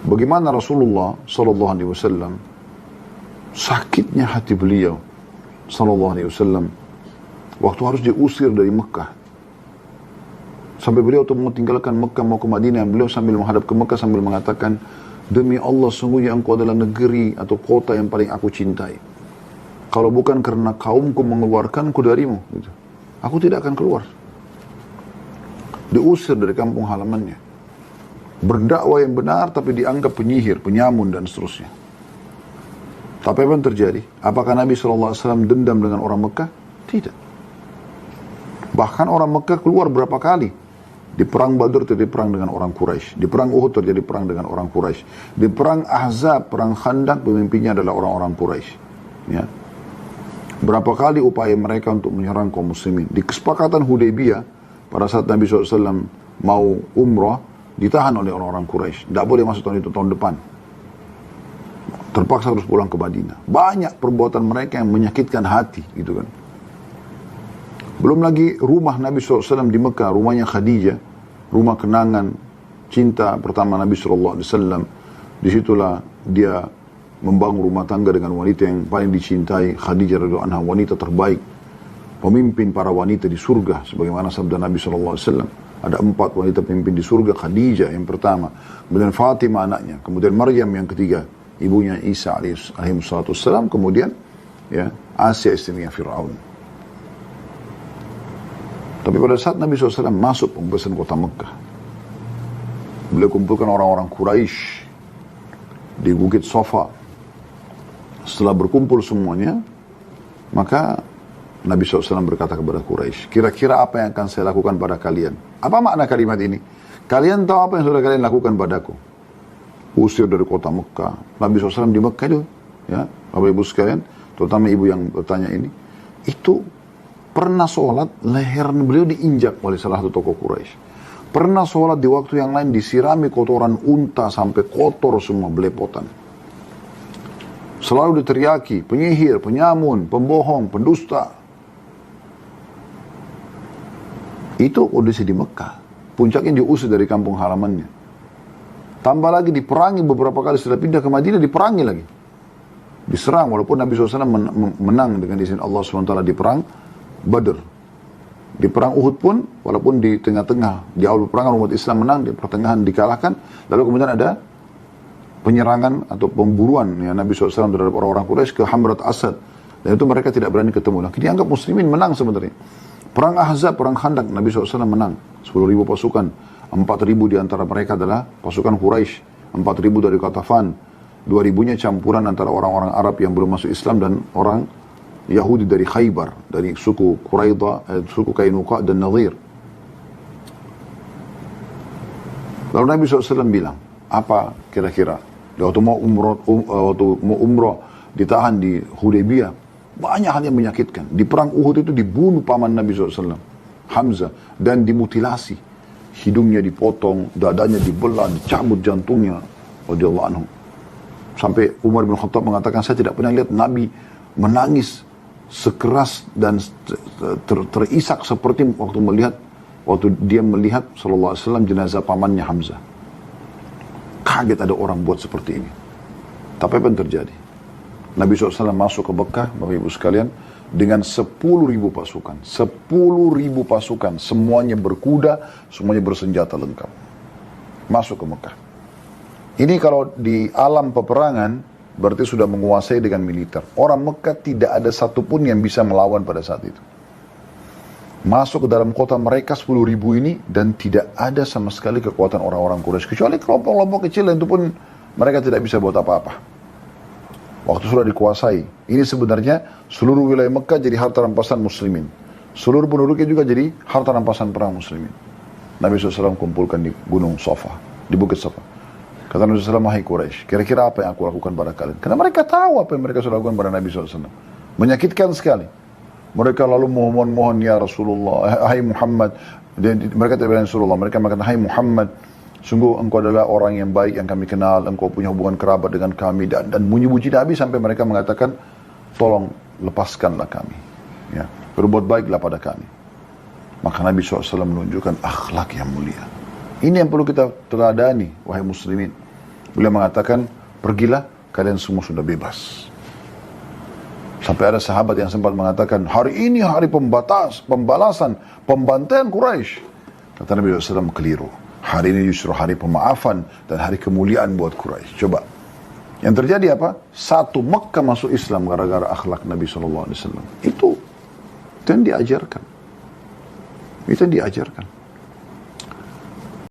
bagaimana Rasulullah sallallahu alaihi wasallam sakitnya hati beliau sallallahu alaihi wasallam waktu harus diusir dari Mekah. Sampai beliau untuk meninggalkan Mekah mau ke Madinah, beliau sambil menghadap ke Mekah sambil mengatakan, demi Allah sungguhnya engkau adalah negeri atau kota yang paling aku cintai. Kalau bukan karena kaumku mengeluarkanku darimu, gitu, aku tidak akan keluar. Diusir dari kampung halamannya. Berdakwah yang benar tapi dianggap penyihir, penyamun dan seterusnya. Tapi apa yang terjadi? Apakah Nabi SAW dendam dengan orang Mekah? Tidak. Bahkan orang Mekah keluar berapa kali. Di perang Badr terjadi perang dengan orang Quraisy. Di perang Uhud terjadi perang dengan orang Quraisy. Di perang Ahzab, perang Khandaq, pemimpinnya adalah orang-orang Quraisy. Ya. Berapa kali upaya mereka untuk menyerang kaum muslimin. Di kesepakatan Hudaybiyah, pada saat Nabi SAW mau umrah, ditahan oleh orang-orang Quraisy. Tidak boleh masuk tahun itu, tahun depan. Terpaksa harus pulang ke Madinah. Banyak perbuatan mereka yang menyakitkan hati, gitu kan. Belum lagi rumah Nabi SAW di Mekah, rumahnya Khadijah, rumah kenangan, cinta pertama Nabi SAW. Disitulah dia membangun rumah tangga dengan wanita yang paling dicintai, Khadijah radhiyallahu anha, wanita terbaik, pemimpin para wanita di surga, sebagaimana sabda Nabi SAW. Ada 4 wanita pemimpin di surga, Khadijah yang pertama, kemudian Fatimah anaknya, kemudian Maryam yang ketiga, ibunya Isa alaihissalam, kemudian ya Asia istrinya Fir'aun. Tapi pada saat Nabi SAW masuk pembebasan kota Mekah, beliau kumpulkan orang-orang Quraisy di Bukit Sofa. Setelah berkumpul semuanya, maka Nabi SAW berkata kepada Quraisy, kira-kira apa yang akan saya lakukan pada kalian? Apa makna kalimat ini? Kalian tahu apa yang sudah kalian lakukan padaku? Usir dari kota Mekah. Nabi SAW di Mekah itu, ya, Bapak Ibu sekalian, terutama ibu yang bertanya ini, itu pernah sholat, leher beliau diinjak oleh salah satu tokoh Quraisy. Pernah sholat di waktu yang lain disirami kotoran unta sampai kotor semua, belepotan. Selalu diteriaki, penyihir, penyamun, pembohong, pendusta. Itu kondisi di Mekah. Puncaknya diusir dari kampung halamannya. Tambah lagi diperangi beberapa kali, setelah pindah ke Madinah diperangi lagi. Diserang, walaupun Nabi SAW menang dengan izin Allah SWT di perang Badr. Di perang Uhud pun, walaupun di tengah-tengah, di awal peperangan umat Islam menang, di pertengahan dikalahkan, lalu kemudian ada penyerangan atau pemburuan ya, Nabi SAW terhadap orang-orang Quraisy ke Hamrat Asad. Dan itu mereka tidak berani ketemu. Nah, dianggap muslimin menang sebenarnya. Perang Ahzab, perang Khandaq, Nabi SAW menang. 10.000 pasukan. 4.000 di antara mereka adalah pasukan Quraisy. 4.000 dari Qatafan. 2.000-nya campuran antara orang-orang Arab yang belum masuk Islam dan orang Yahudi dari Khaybar, dari suku Quraidah, suku Kainuqa dan Nadir. Lalu Nabi SAW bilang, apa kira-kira? Waktu mau umroh ditahan di Hudaybiyah, banyak hal yang menyakitkan. Di perang Uhud itu dibunuh paman Nabi SAW, Hamzah, dan dimutilasi. Hidungnya dipotong, dadanya dibelah, dicabut jantungnya, radhiyallahu anhu. Sampai Umar bin Khattab mengatakan, saya tidak pernah lihat Nabi menangis sekeras dan terisak seperti waktu dia melihat sallallahu alaihi wasallam jenazah pamannya Hamzah. Kaget ada orang buat seperti ini. Tapi apa yang terjadi? Nabi SAW masuk ke Mekah, Bapak Ibu sekalian, dengan 10.000 pasukan. 10.000 pasukan, semuanya berkuda, semuanya bersenjata lengkap. Masuk ke Mekah. Ini kalau di alam peperangan, berarti sudah menguasai dengan militer. Orang Mekah tidak ada satupun yang bisa melawan pada saat itu. Masuk ke dalam kota mereka 10.000 ini dan tidak ada sama sekali kekuatan orang-orang Quraisy. Kecuali kelompok-kelompok kecil itu pun mereka tidak bisa buat apa-apa. Waktu sudah dikuasai. Ini sebenarnya seluruh wilayah Mekah jadi harta rampasan muslimin. Seluruh penduduknya juga jadi harta rampasan perang muslimin. Nabi SAW kumpulkan di Gunung Safa, di Bukit Safa. Kata Nabi SAW, hai Quraisy, kira-kira apa yang aku lakukan pada kalian? Karena mereka tahu apa yang mereka sudah lakukan pada Nabi SAW. Menyakitkan sekali. Mereka lalu mohon-mohon, ya Rasulullah, hai Muhammad. Dan mereka tidak bilang Rasulullah, mereka mengatakan, hai Muhammad, sungguh engkau adalah orang yang baik yang kami kenal, engkau punya hubungan kerabat dengan kami. Dan muji-muji Nabi sampai mereka mengatakan, tolong lepaskanlah kami. Ya, berbuat baiklah pada kami. Maka Nabi SAW menunjukkan akhlak yang mulia. Ini yang perlu kita teladani, wahai muslimin. Beliau mengatakan, pergilah, kalian semua sudah bebas. Sampai ada sahabat yang sempat mengatakan, hari ini hari pembalasan, pembantaian Quraisy. Kata Nabi SAW, keliru. Hari ini justru hari pemaafan dan hari kemuliaan buat Quraisy. Coba. Yang terjadi apa? Satu Mekah masuk Islam gara-gara akhlak Nabi SAW. Itu yang diajarkan. Itu yang diajarkan.